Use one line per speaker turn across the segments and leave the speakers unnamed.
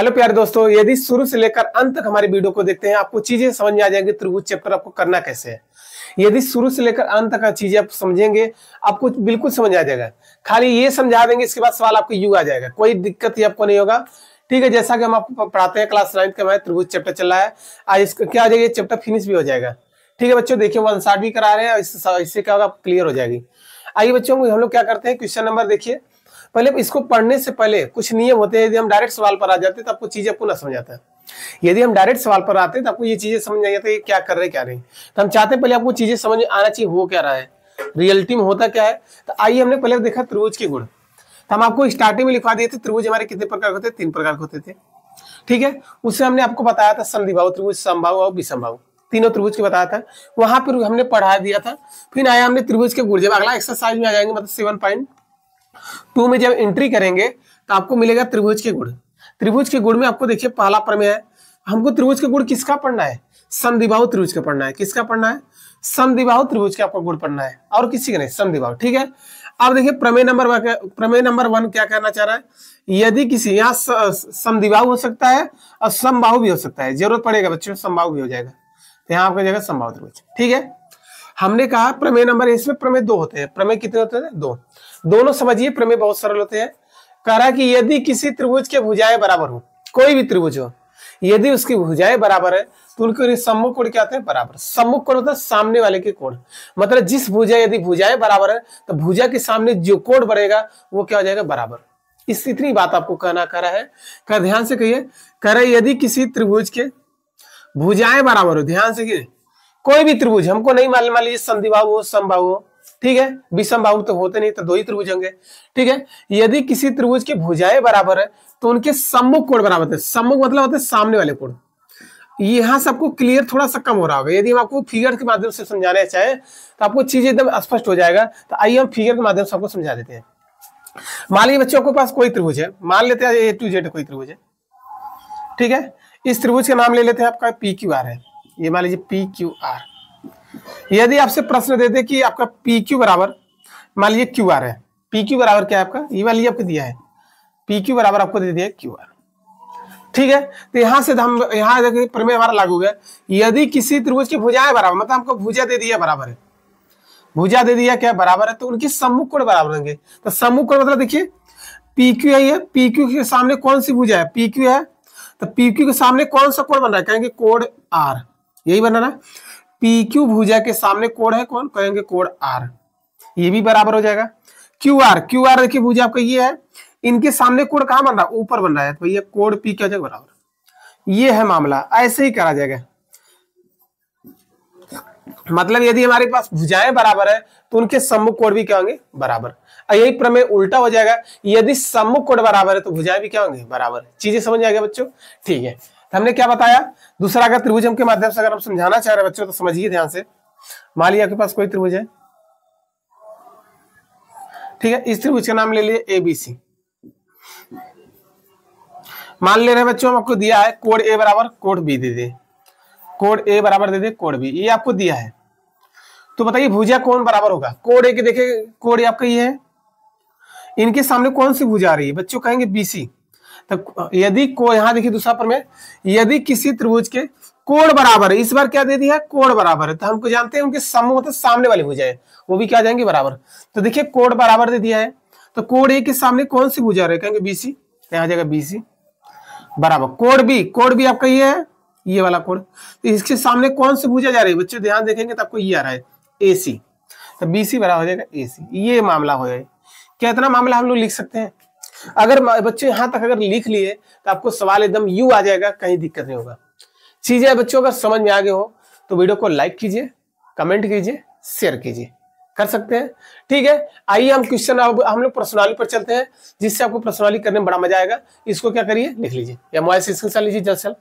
Hello प्यारे दोस्तों, यदि शुरू से लेकर अंत तक हमारी वीडियो को देखते हैं आपको चीजें समझ में आ जाएंगी। त्रिभुज चैप्टर आपको करना कैसे है। यदि शुरू से लेकर अंत तक चीजें आप समझेंगे आपको बिल्कुल समझ आ जाएगा। खाली ये समझा देंगे, इसके बाद सवाल आपको यू आ जाएगा, कोई दिक्कत ही आपको नहीं होगा। ठीक है, जैसा कि हम आपको पढ़ाते हैं क्लास 9 का हमारा त्रिभुज चैप्टर चल रहा है। आज इसका क्या आ जाएगा, चैप्टर फिनिश भी हो जाएगा। ठीक है बच्चों, देखिए 1 शॉट भी करा रहे हैं, इससे क्या होगा क्लियर हो जाएगी। आइए बच्चों, हम लोग क्या करते हैं, क्वेश्चन नंबर देखिए। पहले इसको पढ़ने से पहले कुछ नियम होते हैं। यदि हम डायरेक्ट सवाल पर आ जाते हैं तो आपको चीजें आपको ना समझ आता है। यदि हम डायरेक्ट सवाल पर आते हैं तो आपको ये चीजें समझ नहीं आती क्या कर रहे हैं क्या नहीं। तो हम चाहते हैं पहले आपको चीजें समझ आना चाहिए हो क्या रहा है, रियलिटी में होता क्या है। तो आइए, हमने पहले देखा त्रिभुज के गुण। तो हम आपको स्टार्टिंग में लिखवा दिए थे त्रिभुज हमारे कितने प्रकार होते थे, 3 प्रकार के होते थे। ठीक है, उससे हमने आपको बताया था समद्विबाहु त्रिभुज, समबाहु और विषमबाहु, तीनों त्रिभुज के बताया था। वहां पर हमने पढ़ा दिया था। फिर आया हमने त्रिभुज के गुण। जब अगला एक्सरसाइज में आ जाएंगे, मतलब 7.2 में जब एंट्री करेंगे तो आपको मिलेगा त्रिभुज के गुण। त्रिभुज के गुण में आपको देखिए पहला प्रमेय है। हमको त्रिभुज के गुण किसका पढ़ना है, समद्विबाहु त्रिभुज का पढ़ना है। किसका पढ़ना है, समद्विबाहु त्रिभुज का आपको गुण पढ़ना है, और किसी का नहीं, समद्विबाहु। ठीक है, अब देखिए प्रमेय नंबर 1 क्या कहना चाह रहा है। यदि किसी यहाँ समद्विबाहु हो सकता है और समबाहु भी हो सकता है, जरूरत पड़ेगा बच्चों समबाहु भी हो जाएगा, तो यहाँ आपको जाएगा समबाहु त्रिभुज। ठीक है, हमने कहा प्रमेय नंबर, इसमें प्रमेय 2 होते हैं। प्रमेय कितने होते हैं, 2। दोनों समझिए, प्रमेय बहुत सरल होते हैं। कह रहा कि यदि किसी त्रिभुज के भुजाएं बराबर हो, कोई भी त्रिभुज हो, यदि उसकी भुजाएं बराबर है तो उनके सम्मुख कोण क्या होते हैं, बराबर। सम्मुख कोण होता है सामने वाले के कोण, मतलब जिस भुजा, यदि भुजाएं बराबर है तो भुजा के सामने जो कोण बढ़ेगा वो क्या हो जाएगा, बराबर। इतनी बात आपको कहना कह रहा है। क्या ध्यान से कहिए, कह रहे यदि किसी त्रिभुज के भुजाएं बराबर हो, ध्यान से कहिए, कोई भी त्रिभुज, हमको नहीं मान लीजिए समद्विबाहु हो, समबाहु हो, ठीक है, विषमबाहु तो होते नहीं, तो 2 ही त्रिभुज होंगे। ठीक है, यदि किसी त्रिभुज की भुजाएं बराबर है तो उनके सम्मुख कोण बराबर होते हैं। सम्मुख मतलब होते हैं सामने वाले कोण। यहाँ से आपको क्लियर थोड़ा सा कम हो रहा होगा। यदि हम आपको फिगर के माध्यम से समझाना चाहे तो आपको चीज एकदम स्पष्ट हो जाएगा। तो आइए हम फिगर के माध्यम से आपको समझा देते हैं। मान लीजिए बच्चों के पास कोई त्रिभुज है, मान लेते हैं A to Z कोई त्रिभुज है। ठीक है, इस त्रिभुज का नाम ले लेते हैं, आपका PQR है। ये मान लीजिए PQR। यदि आपसे प्रश्न देते कि आपका PQ बराबर, मान लीजिए QR है, PQ बराबर क्या है आपका, ये वाली आपको दिया है, PQ बराबर आपको दे दिया है QR। ठीक है, तो यहां से हम यहाँ देखिए प्रमेय हमारा लागू हो गया। यदि किसी त्रिभुज की भुजाएं बराबर, मतलब हमको भुजा दे दिया बराबर है, भुजा दे दिया क्या बराबर है, तो उनकी सम्मुख कोण बराबर होंगे। तो सम्मुख कोण मतलब देखिए PQ है, ये PQ के सामने कौन सी भुजा है, PQ है, तो PQ के सामने कौन सा कोण बन रहा है, कहेंगे कोण R, यही बना ना। PQ भुजा के सामने कोण है कौन, कहेंगे कोण R, ये भी बराबर हो जाएगा। QR देखिए भुजा आपका ये है, इनके सामने कोण कहां बन रहा है, ऊपर बन रहा है, तो ये कोण P क्या हो जाएगा, बराबर। ये है मामला, ऐसे ही करा जाएगा। मतलब यदि हमारे पास भुजाएं बराबर है तो उनके सम्मुख कोण भी क्या होंगे, बराबर। यही प्रमेय उल्टा हो जाएगा, यदि सम्मुख कोण बराबर है तो भुजाएं भी क्या होंगे, बराबर। चीजें समझ आ गया बच्चों। ठीक है, तो हमने क्या बताया, दूसरा अगर त्रिभुज के माध्यम से अगर हम समझाना चाह रहे हैं बच्चों तो समझिए ध्यान से। मान लिया आपके पास कोई त्रिभुज है, ठीक है, इस त्रिभुज का नाम ले लिए ABC। मान ले रहे हैं बच्चों, हम आपको दिया है कोण A बराबर कोण B दे दे, कोण A बराबर दे दे कोण B, ये आपको दिया है। तो बताइए भुजा कौन बराबर होगा, कोण A के देखिए, कोण आपका ये है, इनके सामने कौन सी भुजा आ रही है बच्चों, कहेंगे BC। तो यदि को यहाँ देखिए दूसरा प्रमेय, यदि किसी त्रिभुज के कोण बराबर है, इस बार क्या दे दिया है, कोण बराबर है, तो हमको जानते हैं उनके सम्मुख मतलब सामने वाली भुजा है, वो भी क्या जाएंगे, बराबर। तो देखिए कोण बराबर दे दिया है, तो कोण A के सामने कौन सी भुजा रहे, कहेंगे BC, यहाँ जाएगा BC बराबर। कोण B आपका ये है, ये वाला कोण, तो इसके सामने कौन सी भुजा जा रही है बच्चों, ध्यान देखेंगे तो आपको ये आ रहा है AC, तो BC बराबर हो जाएगा AC। ये मामला हो जाए। क्या इतना मामला हम लोग लिख सकते हैं। अगर बच्चे यहां तक अगर लिख लिए तो आपको सवाल एकदम यू आ जाएगा, कहीं दिक्कत नहीं होगा। चीजें बच्चों अगर समझ में आ गए हो तो वीडियो को लाइक कीजिए, कमेंट कीजिए, शेयर कीजिए, कर सकते हैं। ठीक है, आइए हम क्वेश्चन अब हम लोग प्रश्नावली पर चलते हैं, जिससे आपको प्रश्नावली करने में बड़ा मजा आएगा। इसको क्या करिए, लिख लीजिए या मोबाइल से स्क्रीनशॉट लीजिए जल्द से जल्द।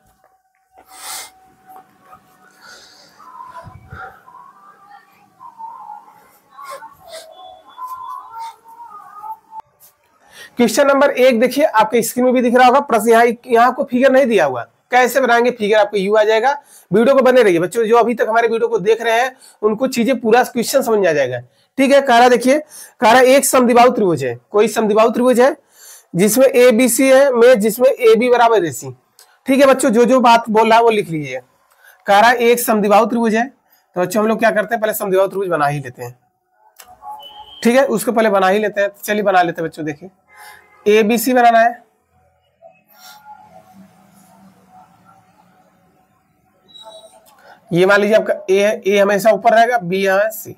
क्वेश्चन नंबर 1 देखिए, आपके स्क्रीन में भी दिख रहा होगा प्रश्न। यहाँ आपको फिगर नहीं दिया हुआ, कैसे बनाएंगे फिगर, आपको यू आ जाएगा। वीडियो को बने रहिए बच्चों, जो अभी तक हमारे वीडियो को देख रहे हैं उनको चीजें पूरा क्वेश्चन समझ आ जाएगा। ठीक है, कह रहा देखिए, कह रहा एक समद्विबाहु त्रिभुज है, कोई समद्विबाहु त्रिभुज है जिसमें ए बी सी है में जिसमें ए बी बराबर ए सी। ठीक है बच्चों, जो जो बात बोल रहा है वो लिख लीजिए। कह रहा है एक समद्विबाहु त्रिभुज है, तो बच्चों हम लोग क्या करते हैं, पहले समद्विबाहु त्रिभुज बना ही लेते हैं। ठीक है, उसको पहले बना ही लेते हैं। चलिए बना लेते हैं बच्चों। देखिए ए बी सी बनाना है। ये मान लीजिए आपका ए है, ए हमेशा ऊपर रहेगा, बी है, सी।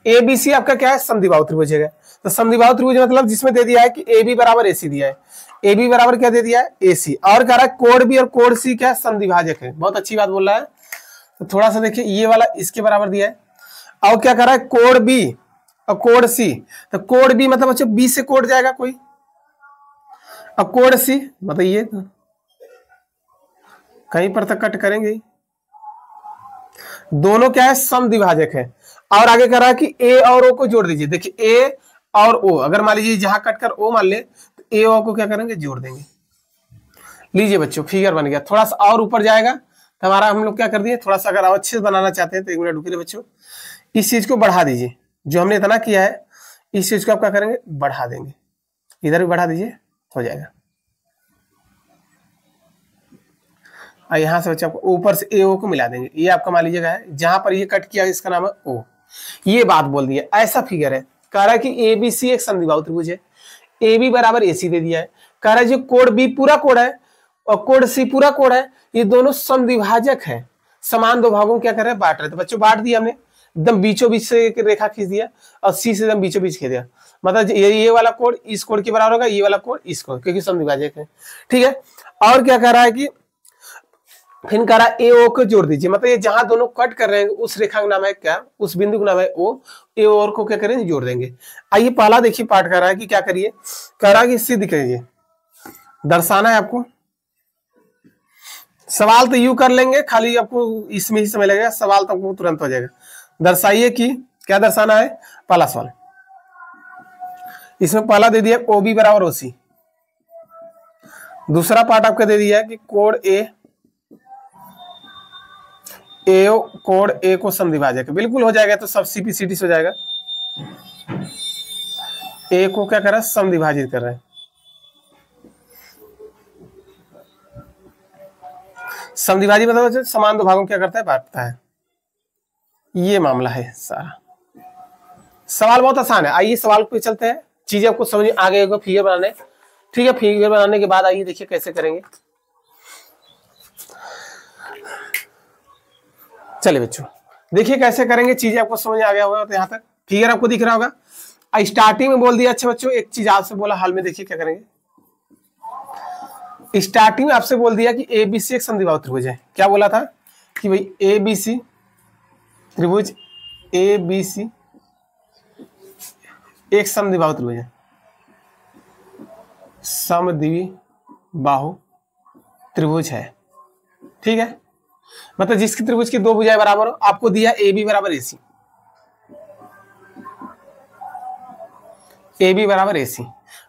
ए बी सी आपका क्या है, समद्विबाहु त्रिभुज है। तो समद्विबाहु त्रिभुज मतलब जिसमें दे दिया है कि ए बी बराबर ए सी दिया है, ए बी बराबर क्या दे दिया है, ए सी। और कह रहा है कोण बी और कोण सी क्या समद्विभाजक है। बहुत अच्छी बात बोल रहा है। तो थोड़ा सा देखिए, ये वाला इसके बराबर दिया है। और क्या कह रहा है, कोण बी और कोण सी। तो कोण बी मतलब बच्चों बी से कोण जाएगा कोई, और कोण सी मतलब ये कहीं पर तक कट करेंगे, दोनों क्या है, समद्विभाजक है। और आगे कह रहा है कि ए और ओ को जोड़ दीजिए। देखिए ए और ओ, अगर मान लीजिए जहां कट कर ओ मान ले, तो ए ओ को क्या करेंगे, जोड़ देंगे। लीजिए बच्चों फिगर बन गया। थोड़ा सा और ऊपर जाएगा तो हमारा हम लोग क्या कर दिए, थोड़ा सा अगर और अच्छे से बनाना चाहते हैं तो 1 मिनट रुकिए बच्चों, इस चीज को बढ़ा दीजिए। जो हमने इतना किया है इस चीज को आप क्या करेंगे, बढ़ा देंगे। इधर भी बढ़ा दीजिए, हो जाएगा। और यहाँ से बच्चे आपको ऊपर से ए ओ को मिला देंगे। ये आपका मान लीजिएगा है, जहां पर ये कट किया इसका नाम है ओ। ये बात बोल दी है, ऐसा फिगर है। कह रहा है कि ए बी सी एक समद्विबाहु त्रिभुज है, ए बी बराबर ए सी दे दिया है। कह रहा है जो कोण बी पूरा कोण है और कोण सी पूरा कोण है, ये दोनों समद्विभाजक है। समान दो भागों क्या कर रहे हैं, बांट रहे। तो बच्चों बांट दिया हमने, एकदम बीचों बीच से एक रेखा खींच दिया और सी से एकदम बीचों बीच खींच दिया। मतलब ये वाला कोण इस कोण के बराबर होगा, ये वाला कोण इस कोण, क्योंकि समद्विभाजक है। ठीक है, और क्या कह रहा है कि फिर कह रहा है ए ओ को जोड़ दीजिए। मतलब ये जहां दोनों कट कर रहे हैं उस रेखा का नाम है क्या, उस बिंदु का नाम है ओ। ए और को क्या करेंगे, जोड़ देंगे। आइए पहला देखिए पार्ट कर रहा है कि क्या करिए, कह रहा है कि सिद्ध करिए, दर्शाना है आपको। सवाल तो यूं कर लेंगे, खाली आपको इसमें ही समय लगेगा, सवाल तो आपको तुरंत हो जाएगा। दर्शाइए कि क्या दर्शाना है। पहला सवाल इसमें पहला दे दिया ओ बी बराबर ओ सी। दूसरा पार्ट आपका दे दिया है कि कोण ए कोण ए को समद्विभाजक, बिल्कुल हो जाएगा। तो सब सीपीसीटी से हो जाएगा। ए को क्या कर रहा है, समद्विभाजित कर रहा है। समद्विभाजित मतलब समान दो भागों क्या करता है, बांटता है। ये मामला है सारा। सवाल बहुत आसान है। आइए सवाल पे चलते हैं, चीजें आपको समझ आगे फिगर बनाने। ठीक है, फिगर बनाने के बाद आइए देखिए कैसे करेंगे। चलिए बच्चों देखिए कैसे करेंगे, चीजें आपको समझ आ गया होगा। तो यहाँ तक फिगर आपको दिख रहा होगा। स्टार्टिंग में बोल दिया। अच्छा बच्चों एक चीज आपसे बोला हाल में, देखिए क्या करेंगे। स्टार्टिंग में आपसे बोल दिया कि ए बी सी एक समद्विबाहु त्रिभुज है। क्या बोला था कि भाई ए बी सी त्रिभुज, ए बी सी एक समद्विबाहु त्रिभुज है, समद्विबाहु त्रिभुज है। ठीक है, मतलब जिसकी त्रिभुज की दो भुजाएं बराबर हो। आपको दिया ए बी बराबर ए सी, ए बी बराबर ए सी,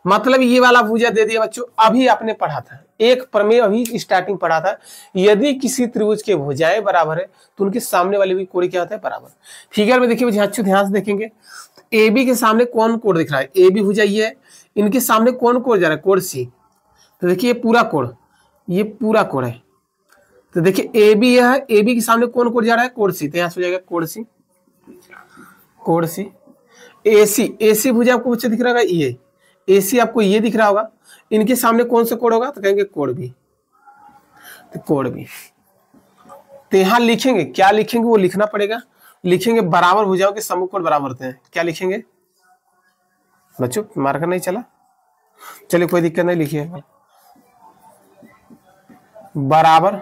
मतलब ये वाला भुजा दे दिया बच्चों। अभी आपने पढ़ा था एक प्रमेय, अभी स्टार्टिंग पढ़ा था, यदि किसी त्रिभुज के भुजाएं बराबर है तो उनके सामने वाले भी कोण क्या होता है, बराबर। फिगर में देखिए ध्यान से देखेंगे, ए बी के सामने कौन कोण दिख रहा है, ए बी भुजा ये है, इनके सामने कौन कोण जा रहा है, कोण सी। तो देखिए ये पूरा कोण, ये पूरा कोण है। तो देखिए ए बी है, ए बी के सामने कौन कोण जा रहा है, कोण सी। तो यहां से हो जाएगा कोण सी, कोण सी। ए सी भुजा आपको बच्चे दिख रहा होगा, ये ए सी आपको ये दिख रहा होगा। इनके सामने कौन सा कोण होगा, तो कहेंगे कोण बी। तो कोण बी, तो यहां लिखेंगे, क्या लिखेंगे वो लिखना पड़ेगा। लिखेंगे बराबर भुजाओं के सम्मुख कोण बराबर होते हैं। क्या लिखेंगे बच्चों, मार्कर नहीं चला, चलिए कोई दिक्कत नहीं, लिखिए बराबर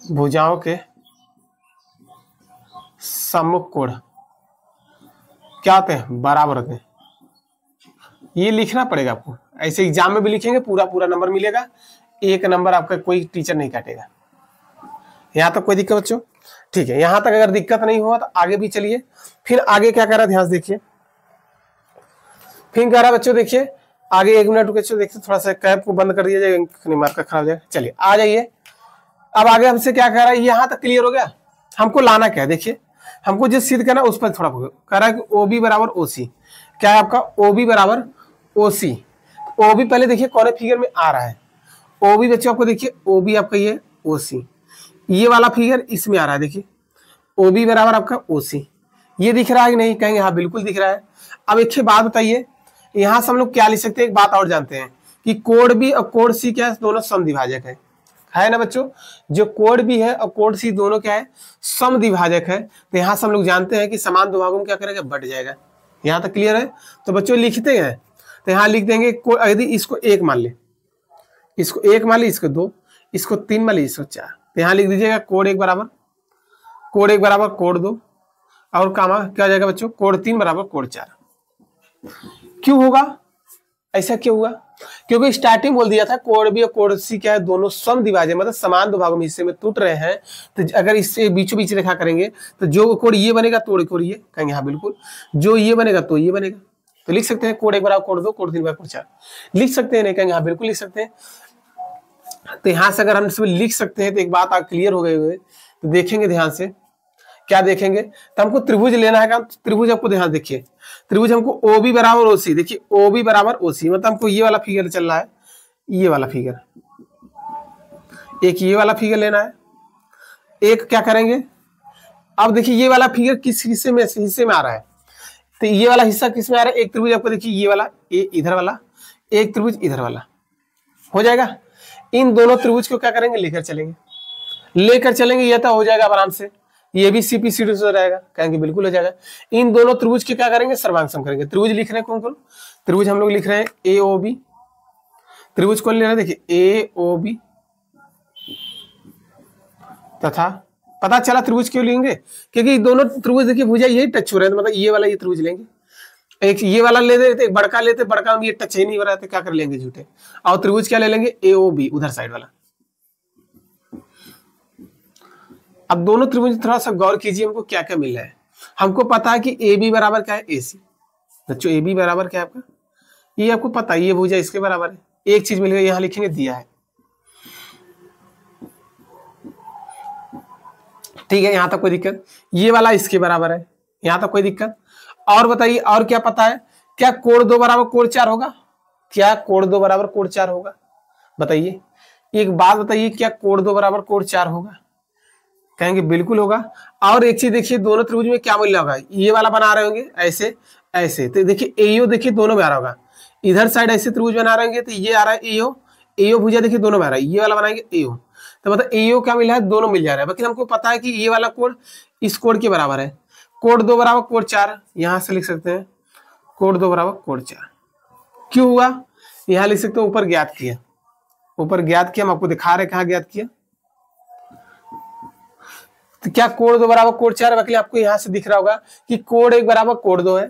भुजाओं के सम्मुख कोण क्या होते हैं, बराबर होते हैं। ये लिखना पड़ेगा आपको। ऐसे एग्जाम में भी लिखेंगे, पूरा पूरा नंबर मिलेगा, एक नंबर आपका कोई टीचर नहीं काटेगा। यहां तक कोई दिक्कत बच्चों, ठीक है। यहां तक अगर दिक्कत नहीं हुआ तो आगे भी चलिए। फिर आगे क्या कर रहा है, ध्यान से देखिए। फिर कह रहा है बच्चों, देखिए आगे 1 मिनट रुके, देखिए थोड़ा सा कैप को बंद कर दिया जाएगा, मार्कर खराब हो जाएगा। चलिए आ जाइए। अब आगे हमसे क्या कह रहा है, यहां तक क्लियर हो गया। हमको लाना क्या है, देखिए हमको जिस सिद्ध करना उस पर थोड़ा कह रहा है कि ओ बी बराबर ओ सी। क्या है आपका OB बराबर OC। OB पहले देखिए कौन फिगर में आ रहा है, OB बच्चों आपको देखिए OB आपका ये OC, ये वाला फिगर इसमें आ रहा है, देखिए OB बराबर आपका OC, ये दिख रहा है कि नहीं, कहेंगे हाँ बिल्कुल दिख रहा है। अब एक बात बताइए, यहाँ से हम लोग क्या लिख सकते हैं, एक बात और जानते हैं कि कोड B और कोड C क्या है, दोनों समद्विभाजक है ना बच्चों। जो कोड B है और कोड C दोनों क्या है, समद्विभाजक है। तो यहाँ से हम लोग जानते हैं कि समान दो भागों में क्या करेगा, बट जाएगा। यहाँ तक क्लियर है। तो बच्चों लिखते हैं, तो यहाँ लिख देंगे यदि इसको 1 मान ले, इसको 1 मान ली, इसको 2, इसको 3 मान ली, इसको 4, तो यहाँ लिख दीजिएगा कोड 1 बराबर कोड 2, और कामा क्या हो जाएगा बच्चों, कोड 3 बराबर कोड 4। क्यों होगा ऐसा, क्यों हुआ, क्योंकि स्टार्टिंग बोल दिया था कोड B और कोड C क्या है, दोनों समद्विभाजक मतलब समान दो भागों में हिस्से में टूट रहे हैं। तो अगर इससे बीचों बीच रेखा करेंगे तो जो कोड ये बनेगा तो कोड ये, कहेंगे हाँ बिल्कुल, जो ये बनेगा तो ये बनेगा। तो लिख सकते हैं कोड 1 बराबर कोड 2, कोड 3 बराबर कोड 4, लिख सकते हैं, नहीं कहेंगे हाँ बिल्कुल लिख सकते हैं। तो यहाँ से अगर हम इसमें लिख सकते हैं तो एक बात आप क्लियर हो गए हुए। तो देखेंगे ध्यान से, क्या देखेंगे, तो हमको त्रिभुज लेना है। त्रिभुज आपको ध्यान देखिए, त्रिभुज हमको OB बराबर OC, देखिए OB बराबर OC मतलब हमको ये वाला फिगर चल रहा है, ये वाला फिगर, एक ये वाला फिगर लेना है, एक क्या करेंगे, अब देखिए ये वाला फिगर किस हिस्से में आ रहा है, तो ये वाला हिस्सा किस में आ रहा है, एक त्रिभुज आपको देखिए ये वाला, ये इधर वाला, एक त्रिभुज इधर वाला, हो जाएगा। इन दोनों त्रिभुज को क्या करेंगे, लेकर चलेंगे, ये तो हो जाएगा आराम से, ये भी CP हो जाएगा, कहेंगे बिल्कुल हो जाएगा। इन दोनों त्रिभुज के क्या करेंगे, सर्वांग सम करेंगे। त्रिभुज लिख रहे हैं कौन कौन, त्रिभुज हम लोग लिख रहे हैं AOB, त्रिभुज कौन ले रहे हैं, देखिए AOB तथा, पता चला त्रिभुज क्यों लेंगे, क्योंकि दोनों त्रिभुज देखिए भुजा यही टच हो रहे हैं, मतलब ये वाला ये त्रिभुज लेंगे, एक ये वाला ले लेते, एक बड़का लेते, बड़का में ये टच ही नहीं हो रहा है, क्या कर लेंगे झूठे, और त्रिभुज क्या ले लेंगे, AOB उधर साइड वाला। अब दोनों त्रिभुज थोड़ा सा गौर कीजिए, हमको क्या क्या मिल रहा है। हमको पता है कि AB बराबर क्या है, AC, बच्चों AB बराबर क्या है आपका, ये आपको पता है, ये भुजा इसके बराबर है। एक चीज मिल गई, यहां लिखेंगे दिया है, ठीक है, यहां तक कोई दिक्कत, ये वाला इसके बराबर है, यहां तक कोई दिक्कत। और बताइए और क्या पता है, क्या कोड 2 बराबर कोड 4 होगा, क्या कोड 2 बराबर कोड 4 होगा, बताइए, एक बात बताइए, क्या कोड 2 बराबर कोड 4 होगा, कहेंगे बिल्कुल होगा। और एक चीज देखिए, दोनों त्रिभुज में क्या मूल्य होगा, ये वाला बना रहे होंगे ऐसे ऐसे, तो देखिए AO देखिए दोनों में आ रहा होगा, इधर साइड ऐसे त्रिभुज बना रहे होंगे, तो ये आ रहा है AO भुजा देखिए दोनों में आ रहा है, ये वाला बनाएंगे AO, तो मतलब AO क्या मिला है, दोनों मिल जा रहा है। बाकी हमको पता है कि ये वाला कोड इस कोड के बराबर है, कोड 2 बराबर कोड 4, यहां से लिख सकते हैं कोड 2 बराबर कोड 4। क्यों हुआ, यहां लिख सकते हो ऊपर ज्ञात किया, हम आपको दिखा रहे कहां ज्ञात किया, तो क्या कोड 2 बराबर कोड 4 है, आपको यहां से दिख रहा होगा कि कोड 1 बराबर कोड 2 है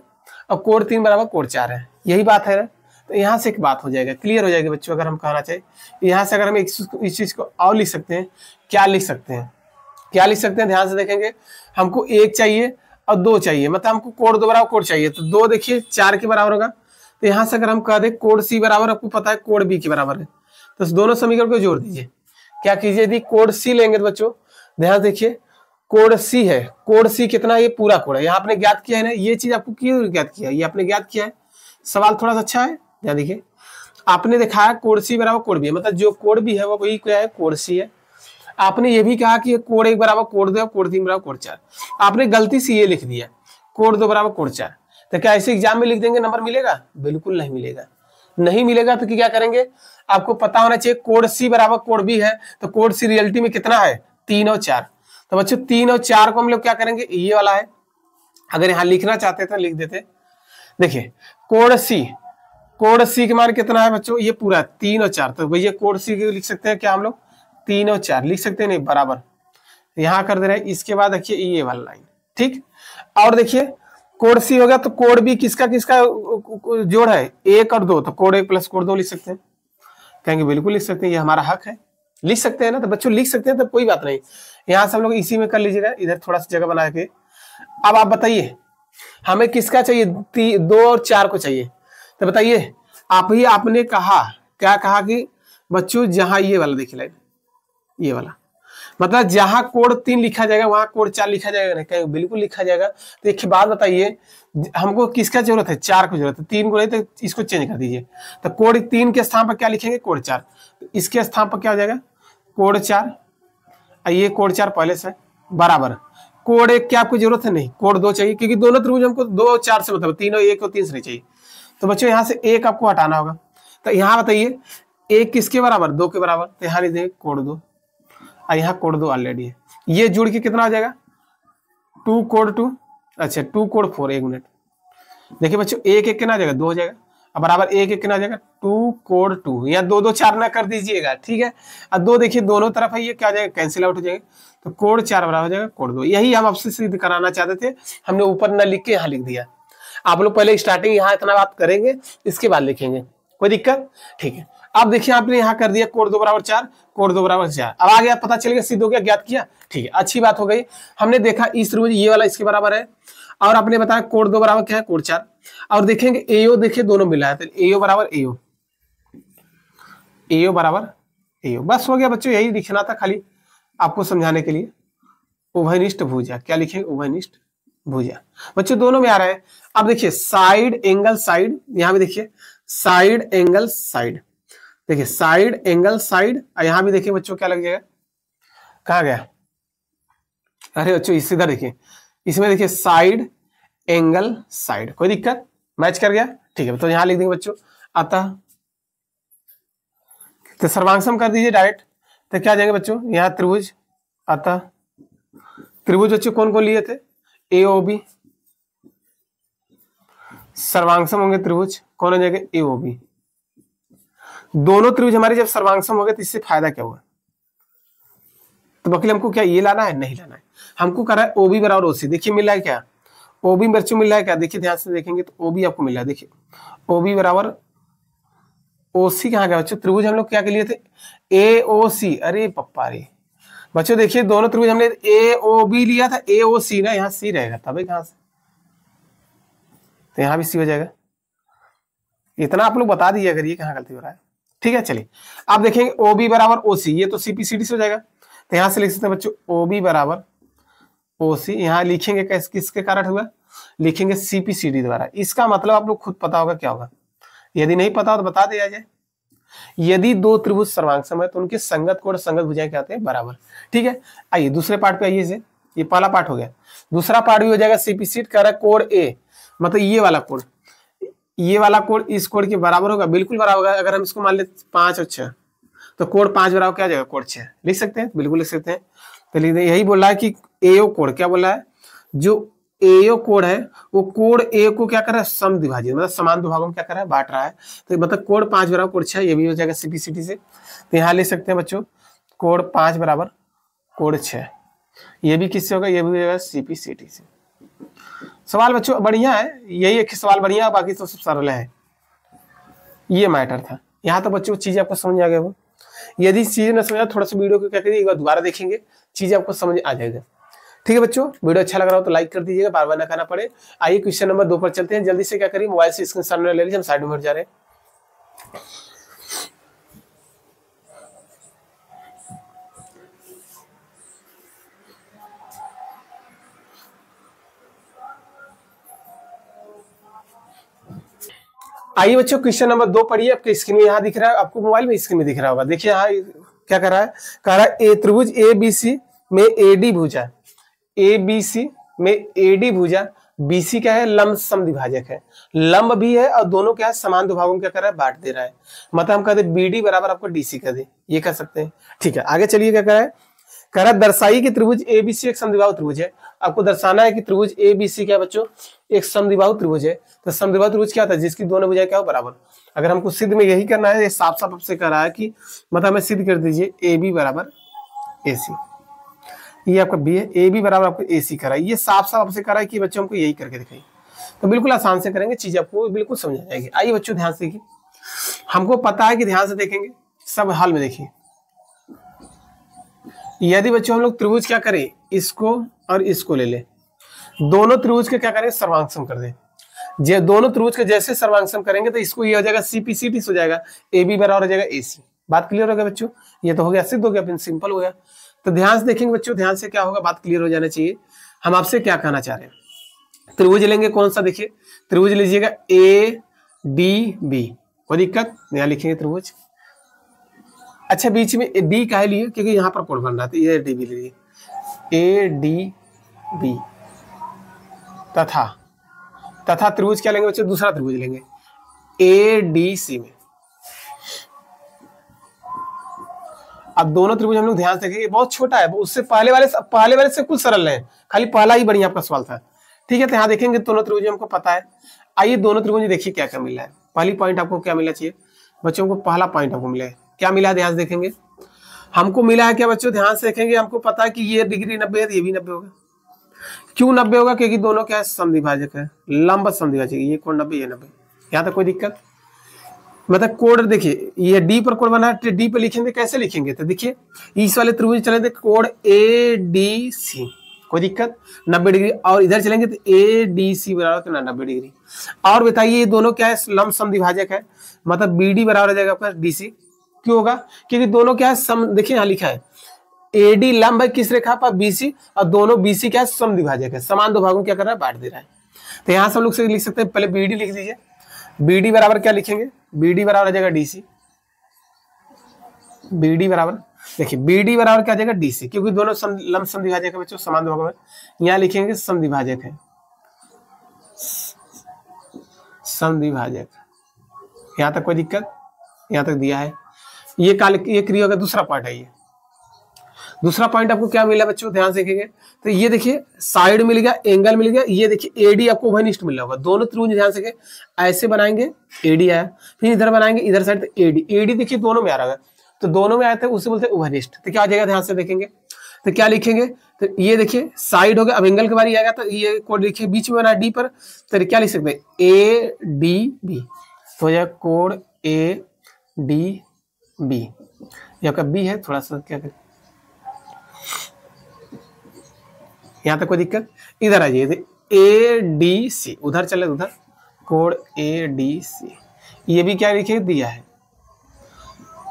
और कोड 3 बराबर कोड 4 है, यही बात है। तो यहाँ से एक बात हो जाएगा, क्लियर हो जाएगी बच्चों। अगर हम कहना चाहिए यहाँ से, अगर हम इस चीज को और लिख सकते हैं, क्या लिख सकते हैं, ध्यान से देखेंगे, हमको 1 चाहिए और 2 चाहिए, मतलब हमको कोड 2 बराबर कोड चाहिए, तो 2 देखिए 4 के बराबर होगा। तो यहाँ से अगर हम कह दें कोड C बराबर, आपको पता है कोड B के बराबर है, तो दोनों समीकरण को जोड़ दीजिए। क्या कीजिए, यदि कोड C लेंगे तो बच्चों ध्यान देखिए, कोड C है, कोड C कितना, ये पूरा कोड है, यहाँ आपने ज्ञात किया है ना, ये चीज आपको क्यों ज्ञात किया, ये आपने ज्ञात किया है, सवाल थोड़ा सा अच्छा है, ध्यान देखिए, आपने देखा है कोड C बराबर कोड B, मतलब जो कोड B है वो वही क्या है, कोड C है। आपने ये भी कहा कि कोड 1 बराबर कोड 2, कोड 3 बराबर कोड 4, आपने गलती से ये लिख दिया कोड 2 बराबर कोड 4, तो क्या ऐसे एग्जाम में लिख देंगे नंबर मिलेगा, बिल्कुल नहीं मिलेगा। तो क्या करेंगे, आपको पता होना चाहिए कोड C बराबर कोड B है, तो कोड C रियलिटी में कितना है, 3 और 4, तो बच्चों 3 और 4 को हम लोग क्या करेंगे, ये वाला है, अगर यहाँ लिखना चाहते तो लिख देते। देखिए कोड C के मान कितना है बच्चों, ये पूरा 3 और 4, तो भैया कोड C के लिख सकते हैं क्या हम लोग, 3 और 4 लिख सकते हैं, नहीं बराबर, यहाँ कर दे रहे हैं। इसके बाद देखिए ये वाला लाइन, ठीक, और देखिए कोड C हो गया, तो कोड B किसका जोड़ है, 1 और 2, तो कोड 1 प्लस कोड 2 लिख सकते हैं, कहेंगे बिल्कुल लिख सकते हैं, ये हमारा हक है, लिख सकते हैं ना, तो बच्चों लिख सकते हैं, तो कोई बात नहीं। यहाँ से हम लोग इसी में कर लीजिएगा, इधर थोड़ा सा जगह बना के। अब आप बताइए हमें किसका चाहिए, 2 और 4 को चाहिए, तो बताइए आपने कहा, क्या कहा कि बच्चों जहां ये वाला देखिए लाइन, ये वाला, मतलब जहां कोड 3 लिखा जाएगा वहां कोड 4 लिखा जाएगा नहीं, कहीं बिल्कुल लिखा जाएगा। तो एक बात बताइए, हमको किसका जरूरत है, 4 की जरूरत है, 3 को नहीं तो इसको चेंज कर दीजिए। तो कोड 3 के स्थान पर क्या लिखेंगे, कोड 4। तो इसके स्थान पर क्या हो जाएगा, कोड 4, ये कोड 4 पहले से बराबर कोड 1 की आपको जरूरत है नहीं, कोड 2 चाहिए, क्योंकि दोनों त्रिभुज हमको 2 और 4 से मतलब 3 और 1 और 3 से नहीं चाहिए। तो बच्चों यहाँ से 1 आपको हटाना होगा। तो यहाँ बताइए 1 किसके बराबर, 2 के बराबर। तो यहाँ लिख देंगे कोड 2, और यहाँ कोड 2 ऑलरेडी है। ये जुड़ के कितना हो जाएगा, 2 कोड 2, अच्छा 2 कोड 4। 1 मिनट देखिए बच्चों, 1 1 कितना हो जाएगा, 2 हो जाएगा, अब बराबर 1 1 कितना हो जाएगा, 2 कोड 2। या 2 2 4 ना कर दीजिएगा, ठीक है। अब 2 देखिए दोनों तरफ है, ये क्या हो जाएगा, कैंसिल आउट हो जाएगा। तो कोड 4 बराबर हो जाएगा कोड 2। यही हम आपसे सिद्ध कराना चाहते थे, हमने ऊपर न लिख के यहाँ लिख दिया। आप लोग पहले स्टार्टिंग यहाँ इतना बात करेंगे, इसके बाद लिखेंगे, कोई दिक्कत, ठीक है। अब देखिए आपने यहाँ कर दिया कोड 2 बराबर 4, कोड 2 बराबर 4। अब आ गया, पता चल गया, सिद्ध हो गया, ज्ञात किया, ठीक है, अच्छी बात हो गई। हमने देखा इस त्रिभुज ये वाला इसके बराबर है, और आपने बताया कोड 2 बराबर क्या है, कोड 4। और देखेंगे एओ, देखिए दोनों मिला है, तो एओ बराबर एओ, एओ बराबर एओ, बस हो गया बच्चों, यही लिखना था खाली आपको समझाने के लिए। उभयनिष्ठ भुजा, क्या लिखेंगे, उभयनिष्ठ भुजा। बच्चों दोनों में आ रहा है। अब देखिए साइड एंगल साइड, यहां भी देखिए साइड एंगल साइड, देखिए साइड एंगल साइड, यहां भी देखिए बच्चों क्या लग जाएगा, कहा गया, अरे बच्चों इस इधर देखिए, इसमें देखिए साइड एंगल साइड, कोई दिक्कत, मैच कर गया, ठीक है। तो यहां लिख देंगे बच्चों अतः, तो सर्वांशम कर दीजिए डायरेक्ट। तो क्या जाएंगे बच्चों, यहाँ त्रिभुज, अतः त्रिभुज बच्चों कौन कौन लिए थे, ए ओ बी, सर्वांशम होंगे त्रिभुज कौन हो जाएगा, ए ओ बी। दोनों त्रिभुज हमारे जब सर्वांशम हो गए तो इससे फायदा क्या हुआ, तो वकील हमको क्या ये लाना है, नहीं लाना है, हमको कर रहा है ओबी बराबर ओसी। देखिए मिल रहा है क्या, ओबी बच्चों मिल रहा है क्या, देखिए ध्यान से देखेंगे तो ओबी आपको मिल रहा है, देखिए ओबी बराबर ओसी कहाँ गया बच्चों, त्रिभुज हम लोग क्या के लिए थे, ए ओ सी, अरे पप्पा रे बच्चों देखिए दोनों त्रिभुज हमने ए ओ बी लिया था, ए ओ सी ना, यहाँ सी रहेगा तभी कहां से, तो यहाँ भी सी हो जाएगा। इतना आप लोग बता दीजिए अगर ये कहाँ गलती हो रहा है, ठीक है। चलिए आप देखेंगे ओ बी बराबर ओ सी, ये तो सीपीसीडी से हो जाएगा, तो यहाँ से लिख सकते हैं बच्चों ओ बी बराबर ओ सी। यहाँ लिखेंगे किसके कारण हुआ, लिखेंगे सीपीसीडी द्वारा। इसका मतलब आप लोग खुद पता होगा क्या होगा, यदि नहीं पता हो तो बता दिया जाए। यदि दो त्रिभुज सर्वांगसम है तो उनके संगत कोण संगत भुजाएं क्या होते हैं, बराबर, ठीक है। आइए दूसरे पार्ट पे आइए, से ये पहला पार्ट हो गया, दूसरा पार्ट भी हो जाएगा। सीपीसीडी कह रहा है कोण ए, मतलब ये वाला कोण, ये वाला कोण इस कोण के बराबर होगा, बिल्कुल बराबर होगा। अगर हम इसको मान ले 5 और 6, तो कोण 5 बराबर क्या हो जाएगा, कोण 6 लिख सकते हैं, बिल्कुल लिख सकते हैं। तो लिख दें, यही बोल रहा है कि एओ कोण, क्या बोल रहा है, जो एओ कोण है वो कोण ए को क्या कर रहा है, समद्विभाजित, मतलब समान दो भागों में क्या कर रहा है, बांट रहा है। तो मतलब कोण 5 बराबर कोण 6, ये भी हो जाएगा सीपीसीडी से। तो यहाँ लिख सकते हैं बच्चों कोण 5 बराबर कोण 6, ये भी किससे होगा, ये भी होगा सीपीसीडी से। सवाल बच्चों बढ़िया है, यही एक सवाल बढ़िया है, बाकी तो सब सरल है। ये मैटर था, यहाँ तो बच्चों चीजें आपको समझ आ गया हो। यदि चीजें न समझ, थोड़ा सा वीडियो को क्या करिए, एक बार दोबारा देखेंगे, चीजें आपको समझ आ जाएगा। ठीक है बच्चों, वीडियो अच्छा लग रहा हो तो लाइक कर दीजिएगा, बार बार ना करना पड़े। आइए क्वेश्चन नंबर 2 पर चलते हैं। जल्दी से क्या करिए, मोबाइल से स्क्रीन सामने ले लीजिए, हम साइड में हट जा रहे हैं। आइए बच्चों क्वेश्चन नंबर 2 पढ़िए। आपके स्क्रीन में यहाँ दिख रहा है, आपको मोबाइल में स्क्रीन में दिख रहा होगा। देखिए यहाँ क्या कर रहा है, कह रहा है ए त्रिभुज ए बी सी में एडी भुजा, ए बी सी में एडी भुजा, बीसी क्या है, लंब समद्विभाजक है, लंब भी है और दोनों क्या है, समान दो भागों में क्या कर रहा है, बांट दे रहा है। मतलब हम कहते हैं बीडी बराबर आपको डीसी कर दे, ये कर सकते हैं। ठीक है, आगे चलिए क्या कर रहा है, कह रहा है दर्शाई कि त्रिभुज एबीसी एक समद्विबाहु त्रिभुज है। आपको दर्शाना है कि त्रिभुज एबीसी क्या बच्चों, एक समद्विबाहु त्रिभुज है। तो समद्विबाहु त्रिभुज क्या होता है, जिसकी दोनों भुजाएं क्या हो, बराबर। अगर हमको सिद्ध में यही करना है, ये साफ साफ आपसे कह रहा है कि मतलब हमें सिद्ध कर दीजिए ए बी बराबर ए सी, ये आपका बी है, ए बी बराबर आपको ए सी करा है। ये साफ साफ आपसे करा है कि बच्चों हमको यही करके दिखाइए, तो बिल्कुल आसान से करेंगे, चीजें आपको बिल्कुल समझ आ जाएगी। आइए बच्चों ध्यान से देखिए, हमको पता है कि ध्यान से देखेंगे, सब हाल में देखिए। यदि बच्चों हम लोग त्रिभुज क्या करें, इसको और इसको ले ले, दोनों त्रिभुज के क्या करें, सर्वांगसम कर दे। दोनों त्रिभुज के जैसे सर्वांगसम करेंगे तो इसको ये हो जाएगा सीपीसीटी हो जाएगा, ए बी बराबर हो जाएगा ए सी। बात क्लियर हो गया बच्चों, ये तो हो गया, सिद्ध हो गया, फिर सिंपल हो गया। तो ध्यान से देखेंगे बच्चों, ध्यान से क्या होगा, बात क्लियर हो जाना चाहिए। हम आपसे क्या कहना चाह रहे हैं, त्रिभुज लेंगे कौन सा, देखिए त्रिभुज लीजिएगा ए डी बी, कोई दिक्कत, यहाँ लिखेंगे त्रिभुज। अच्छा बीच में डी काहे लिए, क्योंकि यहाँ पर कोण बन रहा था, ये डी बी लीजिए, ए डी बी तथा त्रिभुज क्या लेंगे बच्चों, दूसरा त्रिभुज लेंगे ए डी सी में। अब दोनों त्रिभुज हम लोग ध्यान से देखिए, बहुत छोटा है, उससे पहले वाले से कुछ सरल है, खाली पहला ही बढ़िया आपका सवाल था, ठीक है। तो यहाँ देखेंगे दोनों त्रिभुज हमको पता है। आइए दोनों त्रिभुज देखिए क्या क्या मिला है। पहली पॉइंट आपको क्या मिलना चाहिए बच्चों को, पहला पॉइंट हमको मिला है, क्या मिला है ध्यान से देखेंगे, हमको मिला है क्या बच्चों, ध्यान से देखेंगे, हमको पता है कि ये डिग्री 90 है, ये भी 90 होगा। क्यों 90 होगा, क्योंकि दोनों क्या है, समद्विभाजक है, लंब समद्विभाजक, ये कोण 90, ये 90, यहाँ तक कोई दिक्कत। मतलब कोण देखिए, ये डी पर कोण बना है, डी पे लिखेंगे, कैसे लिखेंगे, तो देखिए इस वाले त्रिभुज चलेंगे कोण ए डी सी, कोई दिक्कत, 90 डिग्री, और इधर चलेंगे तो ए डी सी बराबर तो 90 डिग्री। और बताइए ये दोनों क्या है, लंब समद्विभाजक है, मतलब बी डी बराबर हो जाएगा आपका डी सी। क्यों होगा, क्योंकि दोनों क्या है, देखिए यहाँ लिखा है ए डी लंब है किस रेखा पर, बीसी, और दोनों बीसी क्या है, समद्विभाजक है, समान दो भागों क्या कर रहा है, बांट दे रहा है। तो यहाँ से हम लोग लिख सकते हैं, पहले बी डी लिख दीजिए, बी डी बराबर क्या लिखेंगे, बी डी बराबर आ जाएगा डीसी, बी डी बराबर देखिए बी डी बराबर क्या आ जाएगा डीसी, क्योंकि दोनों लंब समद्विभाजक है बच्चों, समान भागों में, यहाँ लिखेंगे समद्विभाजक है, समद्विभाजक, यहाँ तक कोई दिक्कत, यहाँ तक दिया है। ये क्रिया होगा, दूसरा पार्ट है ये। दूसरा पॉइंट आपको क्या मिला बच्चों, ध्यान से देखेंगे, तो ये देखिए साइड मिल गया, एंगल मिल गया, ये देखिए एडी आपको उभयनिष्ठ मिल रहा होगा, दोनों त्रिभुज ध्यान से ऐसे बनाएंगे, एडी आया, फिर इधर बनाएंगे इधर साइड, तो एडी, एडी देखिए दोनों में आ रहा है, तो दोनों में आए थे उसे बोलते हैं उभयनिष्ठ। तो क्या आ जाएगा, ध्यान से देखेंगे, तो क्या लिखेंगे, तो ये देखिए साइड हो गया, अब एंगल के बारे आएगा, तो ये कोण लिखिए बीच में बना डी पर, तो क्या लिख सकते हैं, ए डी बी, तो हो जाएगा कोण ए डी बी, यहाँ का बी है, थोड़ा सा क्या करें, यहाँ तक कोई दिक्कत, इधर आ जाइए, ए डी सी, उधर चले उधर, कोण ए डी सी, ये भी क्या लिखे दिया है,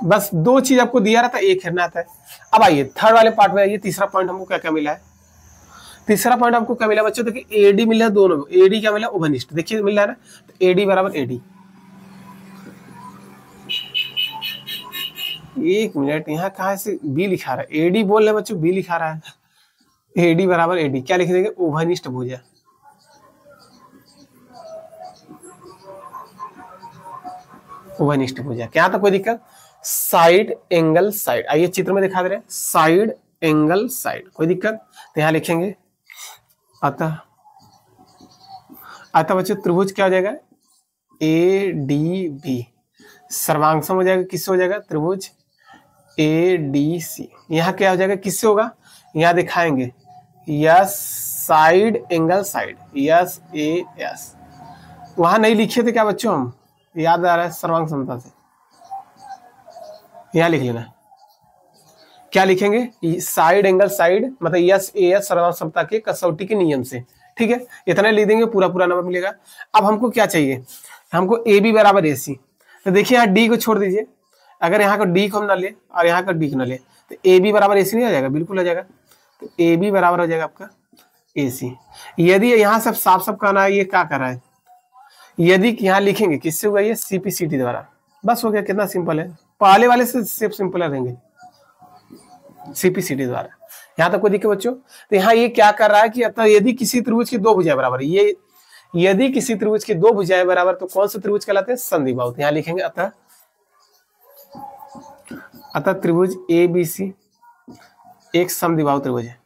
बस दो चीज आपको दिया रहता है, एक करना आता है। अब आइए थर्ड वाले पार्ट में आइए, तीसरा पॉइंट हमको क्या क्या मिला है, तीसरा पॉइंट आपको क्या मिला बच्चों, देखिए एडी मिला है दोनों में, एडी क्या मिला, उभयनिष्ठ, देखिए मिल रहा है ना, तो एडी बराबर एडी, एक मिनट, यहाँ कहाँ से बी लिखा रहा है, एडी बोल रहे बच्चों, बी लिखा रहा है, एडी बराबर एडी, क्या लिख देंगे, उभयनिष्ठ भुजा, उभयनिष्ठ भुजा, क्या था कोई दिक्कत, साइड एंगल साइड, आइए चित्र में दिखा दे रहे हैं, साइड एंगल साइड, कोई दिक्कत, तो यहाँ लिखेंगे, अतः बच्चों त्रिभुज क्या हो जाएगा, ए डी बी, सर्वांगसम हो जाएगा, किससे हो जाएगा, त्रिभुज ए डी सी, यहाँ क्या हो जाएगा, किससे होगा, यहाँ दिखाएंगे yes side angle side, yes A S, वहां नहीं लिखे थे क्या बच्चों, हम याद आ रहा है सर्वांग समता से, यहाँ लिख लेना, क्या लिखेंगे, साइड एंगल साइड, मतलब यस ए एस सर्वांग समता के कसौटी के नियम से, ठीक है, इतना लिख देंगे, पूरा पूरा नंबर मिलेगा। अब हमको क्या चाहिए, हमको ए बी बराबर ए सी, तो देखिए यहाँ डी को छोड़ दीजिए, अगर यहाँ का डी को हम ना ले और यहाँ का डी को ना ले, तो ए बी बराबर ए सी नहीं आ जाएगा, बिल्कुल आ जाएगा, तो ए बी बराबर हो जाएगा आपका ए सी। यदि यहाँ सब साफ साफ कहना है, ये क्या कर रहा है, यदि यहाँ लिखेंगे किससे हुआ, ये सीपीसीटी द्वारा, बस हो गया, कितना सिंपल है, पहले वाले से सिर्फ सिंपल रहेंगे, सीपीसीटी द्वारा, यहाँ तक कोई दिक्कत बच्चों। तो यहाँ ये क्या कर रहा है कि अतः यदि किसी त्रिभुज की दो भुजाएं बराबर, ये यदि किसी त्रिभुज की दो भुजाएं बराबर, तो कौन से त्रिभुज कहलाते हैं, संधिबाहु, तो यहाँ लिखेंगे अतः त्रिभुज ए बी सी एक समद्विबाहु त्रिभुज है।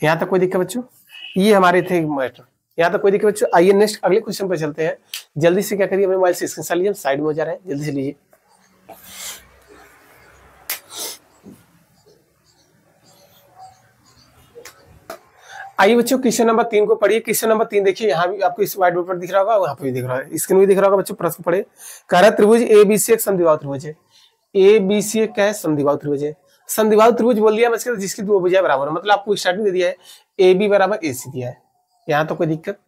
यहाँ तक कोई दिक्कत बच्चों, ये हमारे थे मैटर, यहाँ तक कोई दिक्कत बच्चों। आइए नेक्स्ट अगले क्वेश्चन पर चलते हैं, जल्दी से क्या करिए, अपने मोबाइल से स्क्रीनशॉट लीजिए, साइड में हो जा रहा है, जल्दी से लीजिए। आइए बच्चों क्वेश्चन नंबर 3 को पढ़िए। क्वेश्चन नंबर 3 देखिए, यहाँ भी आपको इस व्हाइट बोर्ड पर दिख रहा होगा, वहाँ पे भी दिख रहा है, स्क्रीन में भी दिख रहा होगा बच्चों, प्रश्न पढ़े। कह रहा त्रिभुज ए बी सी एक समद्विबाहु त्रिभुज है, ए बी सी एक क्या है, समद्विबाहु त्रिभुज है। समद्विबाहु त्रिभुज बोल दिया मतलब जिसकी दो भुजाएं बराबर, मतलब आपको स्टार्टिंग दे दिया है ए बी बराबर ए सी दिया है, यहाँ तो कोई दिक्कत।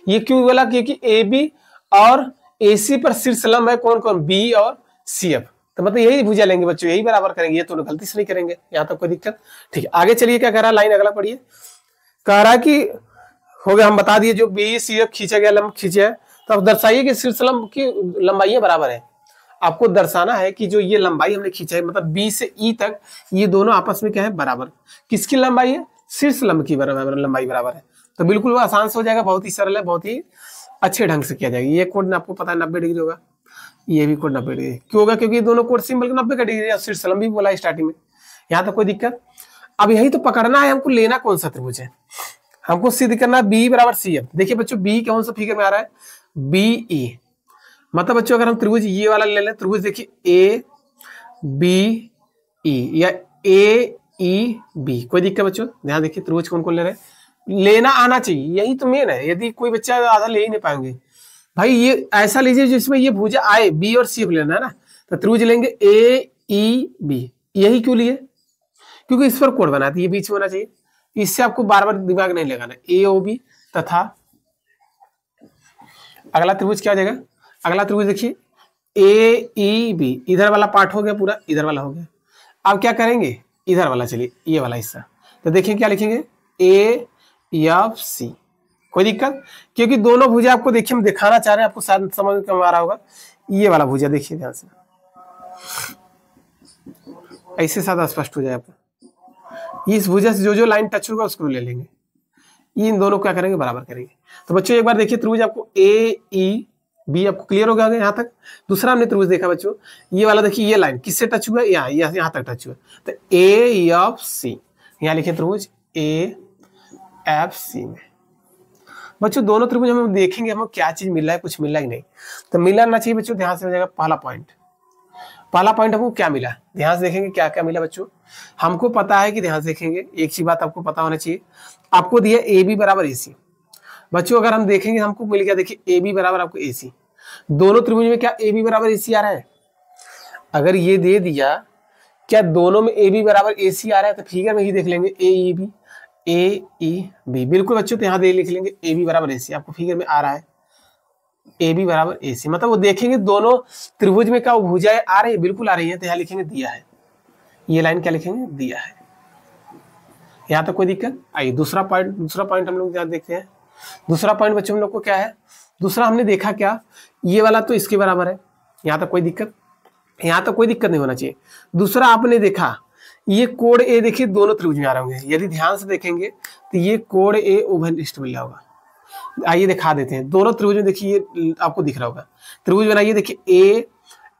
ये क्यों बोला, क्योंकि ए बी और AC पर शीर्ष लंब है कौन कौन, B और CF। तो मतलब यही भुजा लेंगे बच्चों, यही बराबर करेंगे, ये तो गलती से नहीं करेंगे, यहाँ तक कोई दिक्कत। ठीक है, आगे चलिए क्या कह रहा है, लाइन अगला पढ़िए। कह रहा है कि हो गया, हम बता दिए जो BCF खींचा गया लंब खींचा है, तो अब दर्शाइए कि शीर्ष लंब की लंबाई बराबर है। आपको दर्शाना है कि जो ये लंबाई हमने खींचा है, मतलब B से E तक, ये दोनों आपस में क्या है, बराबर। किसकी लंबाई है, शीर्ष लंब की लंबाई बराबर है। तो बिल्कुल वो आसान से हो जाएगा, बहुत ही सरल है, बहुत ही अच्छे ढंग से किया जाएगा। ये कोण आपको पता है 90 डिग्री होगा, ये भी कोण 90 डिग्री क्यों होगा, क्योंकि दोनों कोण सिंबल 90 का डिग्री है, शीर्ष लंब भी बोला स्टार्टिंग में, यहाँ तो कोई दिक्कत। अब यही तो पकड़ना है हमको, लेना कौन सा त्रिभुज है, हमको सिद्ध करना B बराबर CF। देखिए बच्चों B कौन सा फिगर में आ रहा है, BE। मतलब बच्चों अगर हम त्रिभुज ये वाला ले लें, त्रिभुज देखिए ABE या AEB, कोई दिक्कत बच्चों, ध्यान देखिए त्रिभुज कौन कौन ले रहे हैं, लेना आना चाहिए, यही तो मेन है। यदि कोई बच्चा आधा ले ही नहीं पाएंगे भाई, ये ऐसा लीजिए जिसमें ये भुजा आए, B और CF लेना है ना, तो त्रिभुज लेंगे AEB। यही क्यों लिए, क्योंकि इस पर कोण बना, ये बीच में होना चाहिए, इससे आपको बार बार दिमाग नहीं लगाना। AOB तथा अगला त्रिभुज क्या हो जाएगा, अगला त्रिभुज देखिए AEB, इधर वाला पार्ट हो गया पूरा, इधर वाला हो गया। अब क्या करेंगे, इधर वाला, चलिए ये वाला हिस्सा, तो देखिए क्या लिखेंगे AFC। कोई दिक्कत, क्योंकि दोनों भुजा आपको देखिए हम दिखाना चाह रहे हैं, आपको शायद समझ में आ रहा होगा। ये वाला भुजा देखिए ध्यान से, ऐसे सादा स्पष्ट हो जाए आपको। इस भुजा से जो जो लाइन टच होगा उसको ले लेंगे, इन दोनों क्या करेंगे, बराबर करेंगे। तो बच्चों एक बार देखिए त्रिभुज आपको AEB आपको क्लियर हो गया यहाँ तक। दूसरा हमने त्रिभुज देखा बच्चों, ये वाला देखिए, ये लाइन किससे टच हुआ है, यहाँ तक टच हुआ, तो AFC, यहाँ लिखे त्रिभुज AFC में। बच्चों दोनों त्रिभुज हम देखेंगे, हमें क्या चीज मिल रहा है, कुछ मिला ही नहीं, तो मिला ना चाहिए बच्चों, ध्यान से हो जाएगा। पहला पॉइंट हमको क्या मिला, ध्यान से देखेंगे क्या क्या मिला बच्चों। हमको पता है कि, ध्यान से देखेंगे, एक चीज बात आपको पता होना चाहिए, आपको दिया AB बराबर AC। बच्चों अगर हम देखेंगे हमको मिल गया, देखिए AB बराबर आपको AC, दोनों त्रिभुज में क्या AB बराबर AC आ रहा है। अगर ये दे दिया क्या दोनों में AB बराबर AC आ रहा है, तो फिगर में ही देख लेंगे AEB, बिल्कुल बच्चों, तो यहाँ दे लिख लेंगे AB बराबर AC, आपको फिगर में आ रहा है AB बराबर AC। मतलब वो देखेंगे दोनों त्रिभुज में क्या भुजाएं आ रही है, बिल्कुल आ रही है, तो यहाँ लिखेंगे दिया है, ये लाइन क्या लिखेंगे, दिया है। यहाँ तक कोई दिक्कत। आइए दूसरा पॉइंट हम लोग यहाँ देखते हैं। दूसरा पॉइंट बच्चों हम लोग को क्या है, दूसरा हमने देखा क्या, ये वाला तो इसके बराबर है, यहाँ तक कोई दिक्कत, यहाँ तक कोई दिक्कत नहीं होना चाहिए। दूसरा आपने देखा ये कोण A, देखिए दोनों त्रिभुज में आ रहे होंगे, यदि ध्यान से देखेंगे तो ये कोण A उभयनिष्ठ मिल रहा होगा। आइए दिखा देते हैं, दोनों त्रिभुज में देखिए ये आपको दिख रहा होगा, त्रिभुज बनाइए, देखिए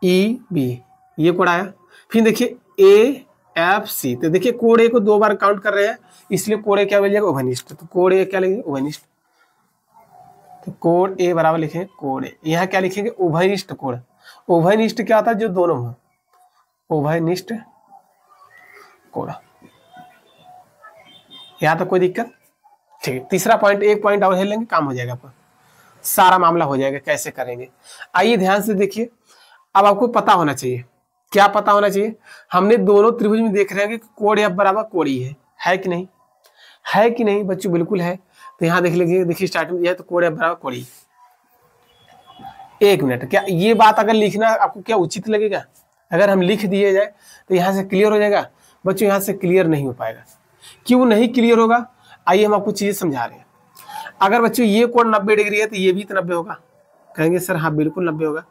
AEB, ये कोण आया, फिर देखिए AFC, तो देखिए कोण A को 2 बार काउंट कर रहे हैं, इसलिए कोण A क्या मिल जाएगा, उभयनिष्ठ। तो कोण A क्या लिखेंगे, उभयनिष्ठ, तो कोण A बराबर लिखेंगे कोण A, यहाँ क्या लिखेंगे, उभयनिष्ठ कोण। उभयनिष्ठ क्या होता है, जो दोनों हो, उभयनिष्ठ कोण। यहाँ तक कोई दिक्कत, ठीक है। तीसरा पॉइंट, एक पॉइंट और लेंगे, काम हो जाएगा, आपका सारा मामला हो जाएगा। कैसे करेंगे, आइए ध्यान से देखिए। अब आपको पता होना चाहिए, क्या पता होना चाहिए, हमने दोनों त्रिभुज में देख रहे हैं कि कोण F बराबर कोण E है कि नहीं, है कि नहीं बच्चों, बिल्कुल है। तो यहाँ देख लीजिए, देखिए स्टार्टिंग दिया है, तो कोण F बराबर कोण E। एक मिनट, क्या ये बात अगर लिखना आपको क्या उचित लगेगा, अगर हम लिख दिए जाए तो यहाँ से क्लियर हो जाएगा बच्चों, यहाँ से क्लियर नहीं हो पाएगा। क्यों नहीं क्लियर होगा, आइए हम आपको चीजें समझा रहे हैं। अगर बच्चों ये कोण 90 डिग्री है, तो ये भी तो 90 होगा, कहेंगे सर हाँ बिल्कुल 90 होगा।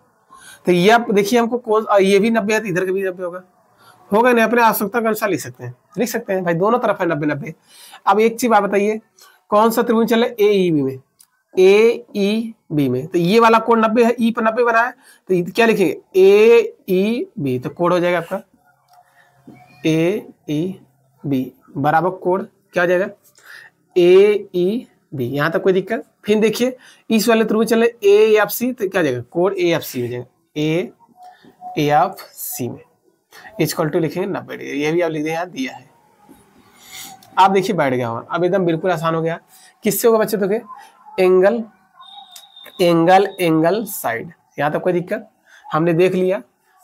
तो ये आप देखिए हमको कौन, ये भी 90 है तो इधर का भी 90 होगा नहीं, अपने आवश्यकता के अनुसार लिख सकते हैं भाई, दोनों तरफ है 90-90। अब एक चीज आप बताइए, कौन सा त्रिभुज चल रहा है, AEB में, AEB में, तो ये वाला कोण 90 है, E पर 90 बना है, तो क्या लिखेंगे, AEB, तो कोण हो जाएगा आपका AEB बराबर कोण क्या हो जाएगा, AEB। यहाँ तक कोई दिक्कत। फिर देखिए इस वाले त्रिभुज चले AFC, तो क्या हो जाएगा, कोण AFC हो जाएगा, AFC में इक्वल टू लिखेंगे 90 डिग्री, ये भी आप लिख दें, यहाँ दिया है। आप देखिए बैठ गया हुआ, अब एकदम बिल्कुल आसान हो गया। किससे होगा बच्चे, तो के एंगल साइड। यहाँ तक कोई दिक्कत, हमने देख लिया,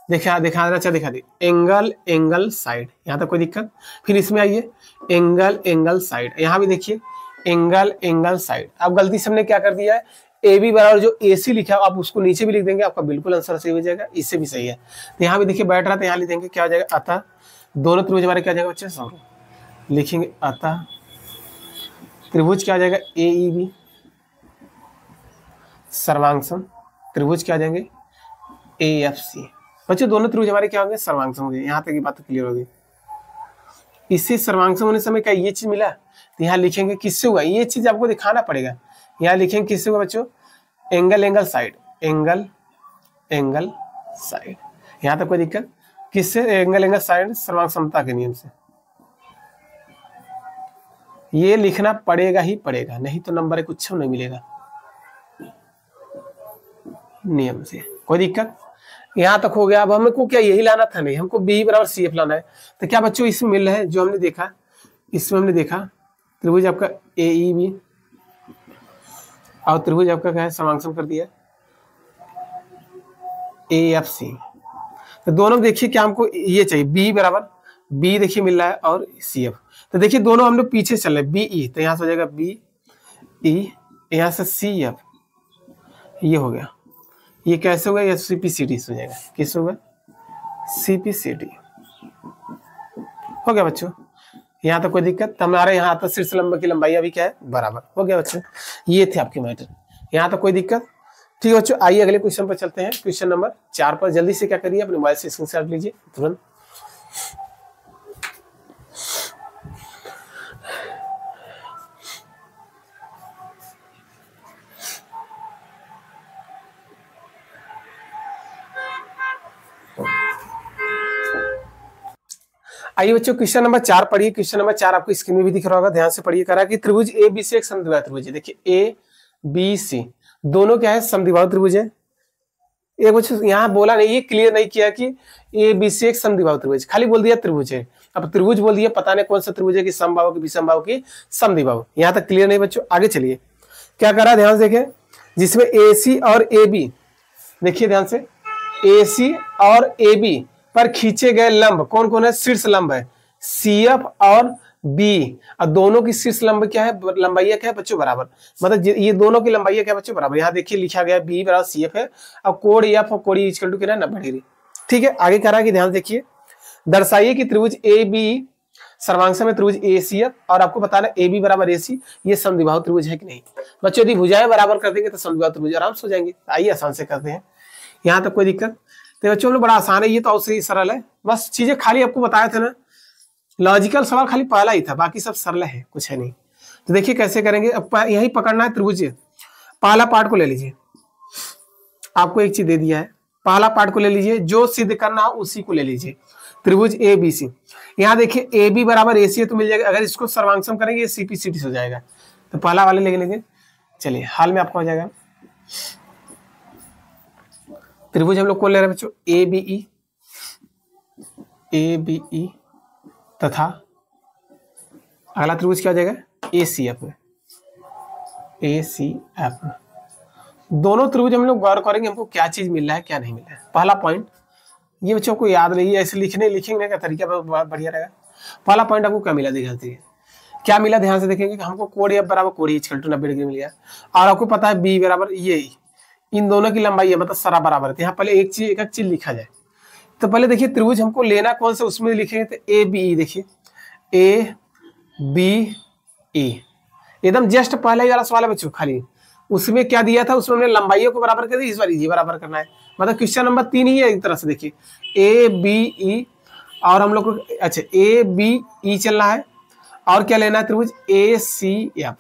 दिखा दी एंगल साइड, यहाँ तक कोई दिक्कत। फिर इसमें आइए एंगल साइड, यहाँ भी देखिए एंगल एंगल साइड। अब गलती से हमने क्या कर दिया है, ए बी बराबर जो ए सी लिखा है आप उसको नीचे भी लिख देंगे, आपका बिल्कुल आंसर सही हो जाएगा, इससे भी सही है। तो यहाँ भी देखिए बैठ रहा था, यहाँ लिख देंगे क्या हो जाएगा, अतः दोनों त्रिभुज हमारे क्या जाएगा बच्चे, सॉरी लिखेंगे अतः त्रिभुज क्या आ जाएगा ए ई बी सर्वांगसम, त्रिभुज क्या आ जाएंगे ए एफ सी। बच्चों दोनों त्रिभुज हमारे क्या होंगे, सर्वांगसम होंगे। यहाँ तक की बात क्लियर होगी। इससे सर्वांगसम होने समय क्या ये चीज मिला, तो यहाँ लिखेंगे किससे हुआ, ये चीज आपको दिखाना पड़ेगा। यहाँ लिखेंगे किससे हुआ बच्चों, angle angle side, angle angle side. यहाँ तक कोई दिक्कत, किससे, एंगल एंगल साइड सर्वांग समता के नियम से। ये लिखना पड़ेगा ही पड़ेगा, नहीं तो नंबर कुछ नहीं मिलेगा नियम से। कोई दिक्कत, यहाँ तक हो गया। अब हमको क्या यही लाना था, नहीं हमको बी बराबर सी एफ लाना है। तो क्या बच्चों इसमें मिल रहा है, जो हमने देखा इसमें हमने देखा त्रिभुज आपका ए ई बी और त्रिभुज आपका क्या है सर्वांगसम कर दिया ए एफ सी। तो दोनों देखिए क्या हमको ये चाहिए, बी बराबर बी देखिए मिल रहा है और सी एफ। तो देखिए दोनों हम लोग पीछे चल रहे हैं, बी ई, तो यहाँ से हो जाएगा बी ई, यहाँ से सी एफ, ये हो गया। ये कैसे होगा, ये सी पी सी डी हो जाएगा, किस होगा सी पी सी डी हो गया बच्चों। यहाँ तक कोई दिक्कत, हमारे यहाँ तक शीर्ष लंब की लंबाई अभी क्या है बराबर हो गया बच्चों। ये थे आपके मैटर, यहाँ तक कोई दिक्कत। ठीक है बच्चों, आइए अगले क्वेश्चन पर चलते हैं। क्वेश्चन नंबर 4 पर जल्दी से क्या करिए, अपने मोबाइल से स्क्रीनशॉट लीजिए तुरंत। आइए बच्चों क्वेश्चन नंबर 4 पढ़िए। क्वेश्चन नंबर 4 आपको स्क्रीन में भी दिख रहा होगा, ध्यान से पढ़िए। करा कि त्रिभुज ए बी सी एक समद्विबाहु त्रिभुज है। देखिए ए बी सी दोनों क्या है, समद्विबाहु त्रिभुज है। एक बच्चों यहाँ बोला नहीं, ये क्लियर नहीं किया कि ए बी सी एक समद्विबाहु त्रिभुज, खाली बोल दिया त्रिभुज है। अब त्रिभुज बोल दिया, पता नहीं कौन सा त्रिभुज है, कि समबाहु की विषमबाहु की समद्विबाहु। यहाँ तक क्लियर नहीं बच्चों, आगे चलिए। क्या करा ध्यान से देखें, जिसमें ए सी और ए बी, देखिए ध्यान से, ए सी और ए बी पर खींचे गए लंब कौन कौन है, शीर्ष लंब है सी एफ और बी। और दोनों की शीर्ष लंब क्या है, लंबाई क्या है बच्चों बराबर, मतलब ये दोनों की लंबाई क्या है बच्चों बराबर। यहाँ देखिए लिखा गया बी बराबर सी एफ है, और कोण एफ और कोण इक्वल टू कितना 90 डिग्री। ठीक है, आगे कह रहा है कि ध्यान देखिए, दर्शाइए कि त्रिभुज ए बी सर्वांगसम में त्रिभुज ए सी एफ, और आपको बताना ए बी बराबर ए सी ये समद्विबाहु त्रिभुज है कि नहीं। बच्चों यदि भुजाएं बराबर कर देंगे तो समद्विबाहु त्रिभुज आराम से हो जाएंगे। आइए आसान से करते हैं, यहाँ तक कोई दिक्कत। तो बच्चों हम लोग बड़ा आसान है, ये तो और सरल है, बस चीजें खाली आपको बताया था ना, लॉजिकल सवाल खाली पहला ही था, बाकी सब सरल है, कुछ है नहीं। तो देखिए कैसे करेंगे, अब यही पकड़ना है त्रिभुज। पहला पार्ट को ले लीजिए, आपको एक चीज दे दिया है, पहला पार्ट को ले लीजिए, जो सिद्ध करना हो उसी को ले लीजिए। त्रिभुज ए बी सी, यहाँ देखिए ए बी बराबर ए सी है तो मिल जाएगा। अगर इसको सर्वांगसम करेंगे ये सी पी सी डी हो जाएगा। तो पहला वाले ले लेंगे, चलिए हाल में आपका हो जाएगा। त्रिभुज हम लोग कौन ले रहे हैं बच्चों, A B E, A B E तथा अगला त्रिभुज क्या हो जाएगा ए सी एफ, ए सी एफ। दोनों त्रिभुज हम लोग गौर करेंगे हमको क्या चीज मिल रहा है क्या नहीं मिल रहा है। पहला पॉइंट ये बच्चों को याद रही, ऐसे लिखेंगे का तरीका बहुत बढ़िया रहेगा। पहला पॉइंट आपको क्या मिला, ध्यान से क्या मिला, ध्यान से देखेंगे कि हमको कोण एफ बराबर कोण इक्वल टू 90 डिग्री मिल गया। और आपको पता है बी बराबर ये, इन दोनों की लंबाई है, मतलब सरा बराबर है। यहाँ पहले एक एक चीज लिखा जाए। तो पहले देखिए त्रिभुज हमको लेना कौन सा, उसमें लिखेंगे तो ए बी ई। देखिए ए बी ई एकदम जस्ट पहले वाला सवाल है बच्चों, खाली उसमें क्या दिया था, उसमें हमने लंबाइयों को बराबर कर दी, इस बार ये बराबर करना है। मतलब क्वेश्चन नंबर 3 ही है एक तरह से। देखिए ए बी ई और हम लोग को अच्छा ए बी ई चलना है, और क्या लेना है त्रिभुज ए सी एफ।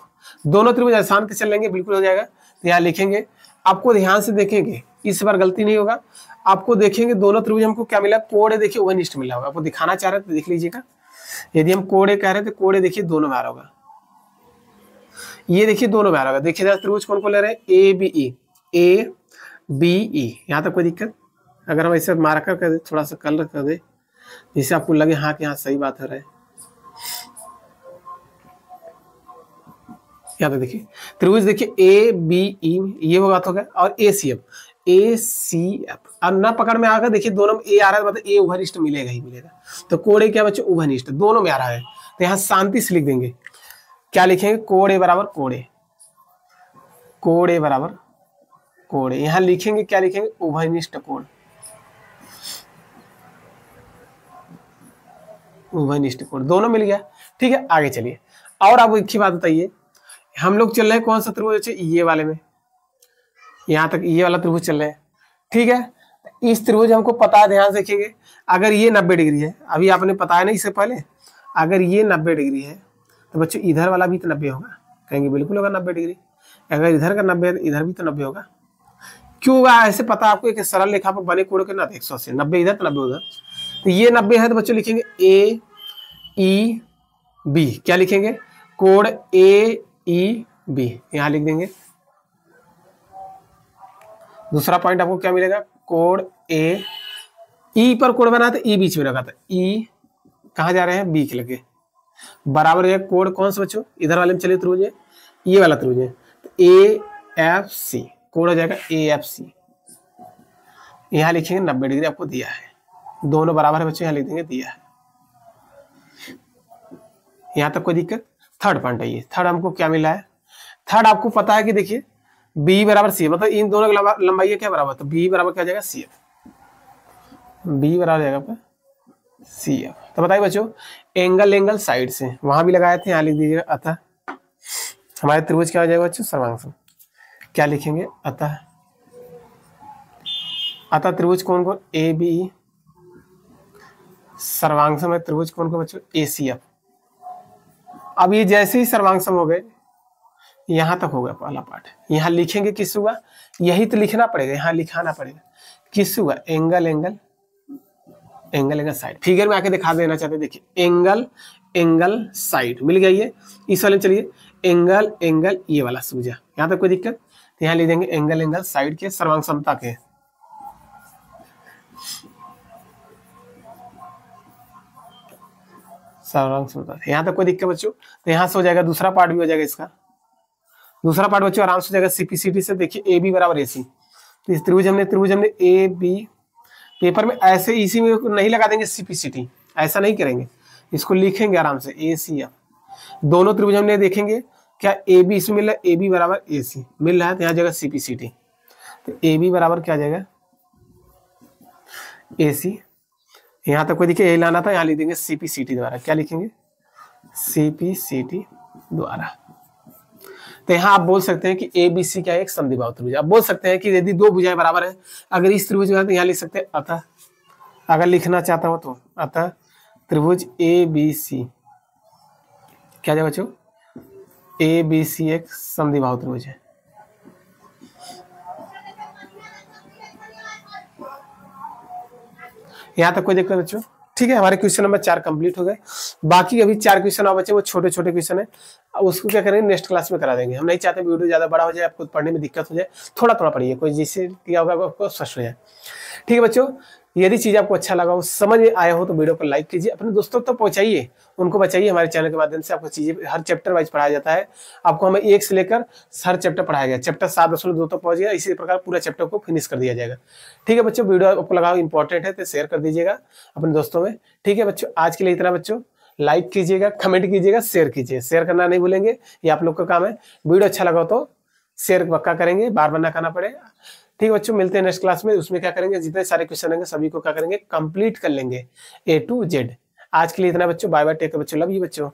दोनों त्रिभुज आसान के चल लेंगे, बिल्कुल हो जाएगा। तो यहाँ लिखेंगे, आपको ध्यान से देखेंगे, इस बार गलती नहीं होगा। आपको देखेंगे दोनों त्रिभुज हमको क्या मिला, कोण देखिए उभयनिष्ठ मिला होगा। आपको दिखाना चाह रहे थे तो देख लीजिएगा। यदि हम कोण कह रहे थे, कोण देखिए दोनों में आ रहा होगा, ये देखिए दोनों में आ रहा होगा। देखिए त्रिभुज कौन को ले रहे हैं, A B E, A B E. यहाँ तक कोई दिक्कत, अगर हम ऐसे मार्कर कर दे, थोड़ा सा कलर कर दे, जिससे आपको लगे हाँ कि हाँ सही बात हो रहा है। यहाँ तक देखिए त्रिभुज देखिए ए बी ई, ये वो बात हो गया। और ए सी एफ, ए सी एफ अब ना पकड़ में आकर देखिए दोनों में ए आ रहा है, मतलब ए उभयनिष्ठ मिलेगा ही मिलेगा। तो कोण क्या बच्चों, उभयनिष्ठ दोनों में आ रहा है। तो यहाँ शांति से लिख देंगे, क्या लिखेंगे, कोण ए बराबर कोण ए, कोण ए बराबर कोण ए। यहां लिखेंगे क्या लिखेंगे, उभयनिष्ठ कोण, उभयनिष्ठ कोण दोनों मिल गया। ठीक है, आगे चलिए। और आप एक ही बात बताइए, हम लोग चल रहे हैं कौन सा त्रिभुज, ये वाले में, यहां तक ये वाला त्रिभुज चल रहे हैं। ठीक है, इस त्रिभुज हमको पता है, ध्यान से देखिएगा, अगर ये 90 डिग्री है, अभी आपने बताया ना इससे पहले, अगर ये 90 डिग्री है तो बच्चों इधर वाला भी तो 90 होगा, कहेंगे बिल्कुल होगा 90 डिग्री। अगर इधर का 90 है तो इधर भी तो 90 होगा। क्यों होगा ऐसे, पता आपको, एक सरल रेखा पर बने कोण के ना 180, 90 इधर तो 90 उधर, तो ये 90 है तो बच्चों लिखेंगे ए ई बी, क्या लिखेंगे, कोण ए ई बी, यहां लिख देंगे। दूसरा पॉइंट आपको क्या मिलेगा, कोण ए ई पर कोण बना था, ई बीच में रखा था, ई कहाँ जा रहे हैं, बी के लगे, बराबर है कोण कौन सा बच्चों, इधर वाले में चलिए त्रिभुज है, ये वाला त्रिभुज है, तो ए एफ सी, कोण हो जाएगा ए एफ सी। यहां लिखेंगे 90 डिग्री आपको दिया है, दोनों बराबर है बच्चों, यहां लिख देंगे दिया है। यहां तक कोई दिक्कत। थर्ड पॉइंट है ये, थर्ड हमको क्या मिला है, थर्ड आपको पता है कि देखिए बी बराबर सी, मतलब इन दोनों की लंबाई क्या बराबर, तो बी बराबर क्या जाएगा सी एफ, बी बराबर जाएगा आपका सी एफ। तो बताइए बच्चों, एंगल साइड से वहां भी लगाए थे, यहाँ लिख दीजिएगा, अतः हमारे त्रिभुज क्या हो जाएगा बच्चों, सर्वांगसम, क्या लिखेंगे, अतः त्रिभुज कौन कौन, ए बी, सर्वांगसम है त्रिभुज कौन कौन बच्चों, ए सी एफ। अब ये जैसे ही सर्वांगसम हो गए, यहां तक हो गया पहला पार्ट, यहां लिखेंगे किस हुआ, यही तो लिखना पड़ेगा, यहां लिखाना पड़ेगा किस हुआ, एंगल साइड। फिगर में आके दिखा देना चाहते, देखिए एंगल साइड मिल गया ये। इस वाले में चलिए एंगल ये वाला सूझा, यहां तक कोई दिक्कत, तो यहां लिख देंगे एंगल साइड के सर्वांग समता के, सर्वांग समता, यहां तक कोई दिक्कत बच्चों। तो यहां से हो जाएगा, दूसरा पार्ट भी हो जाएगा इसका, दूसरा पार्ट बच्चों आराम से हो जाएगा सीपीसीटी से। देखिए ए बी बराबर ए सी, तो इस त्रिभुज हमने ए बी, पेपर में ऐसे इसी में नहीं लगा देंगे सीपीसीटी, ऐसा नहीं करेंगे, इसको लिखेंगे आराम से ए सी एफ। दोनों त्रिभुज हमने देखेंगे क्या, ए बी इसमें मिल रहा है, ए बी बराबर ए सी मिल रहा है, तो यहाँ जाएगा सीपीसीटी, तो ए बी बराबर क्या जाएगा ए सी। यहाँ तक कोई देखिए ए लाना था, यहाँ लिख देंगे सीपीसीटी द्वारा, क्या लिखेंगे, सीपीसीटी द्वारा। तो यहाँ आप बोल सकते हैं कि ए बी सी क्या है, एक समद्विबाहु त्रिभुज। आप बोल सकते हैं कि यदि दो भुजाएं बराबर है, अगर इस त्रिभुज में है तो यहाँ लिख सकते हैं अतः, अगर लिखना चाहता हो तो अतः त्रिभुज ए बी सी क्या है बच्चों, ए बी सी एक समद्विबाहु त्रिभुज है। यहाँ तक कोई दिक्कत बच्चों, ठीक है। हमारे क्वेश्चन नंबर 4 कंप्लीट हो गए, बाकी अभी 4 क्वेश्चन और बचे, वो छोटे छोटे क्वेश्चन है, उसको क्या करेंगे नेक्स्ट क्लास में करा देंगे। हम नहीं चाहते वीडियो ज्यादा बड़ा हो जाए, आपको पढ़ने में दिक्कत हो जाए, थोड़ा थोड़ा पढ़िए, कोई जिससे क्या होगा आपको स्पष्ट हो जाए। ठीक है बच्चों, यदि चीज आपको अच्छा लगा हो, समझ में आया हो, तो वीडियो को लाइक कीजिए, अपने दोस्तों तक पहुंचाइए, उनको बचाइए। हमारे चैनल के माध्यम से आपको चीजें हर चैप्टर वाइज पढ़ाया जाता है, आपको हमें 1 से लेकर हर चैप्टर पढ़ाया गया, चैप्टर 7.2 तक पहुंच गया, इसी प्रकार पूरा चैप्टर को फिनिश कर दिया जाएगा। ठीक है बच्चों, वीडियो आपको लगा इंपॉर्टेंट है तो शेयर कर दीजिएगा अपने दोस्तों में। ठीक है बच्चों, आज के लिए इतना बच्चों, लाइक कीजिएगा, कमेंट कीजिएगा, शेयर कीजिए, शेयर करना नहीं भूलेंगे, ये आप लोग का काम है। वीडियो अच्छा लगा तो शेयर पक्का करेंगे, बार बार ना करना पड़ेगा। ठीक है बच्चों, मिलते हैं नेक्स्ट क्लास में, उसमें क्या करेंगे, जितने सारे क्वेश्चन रहेंगे सभी को क्या करेंगे, कंप्लीट कर लेंगे A to Z। आज के लिए इतना बच्चों, बाय बाय, टेक केयर बच्चों, लव यू बच्चों।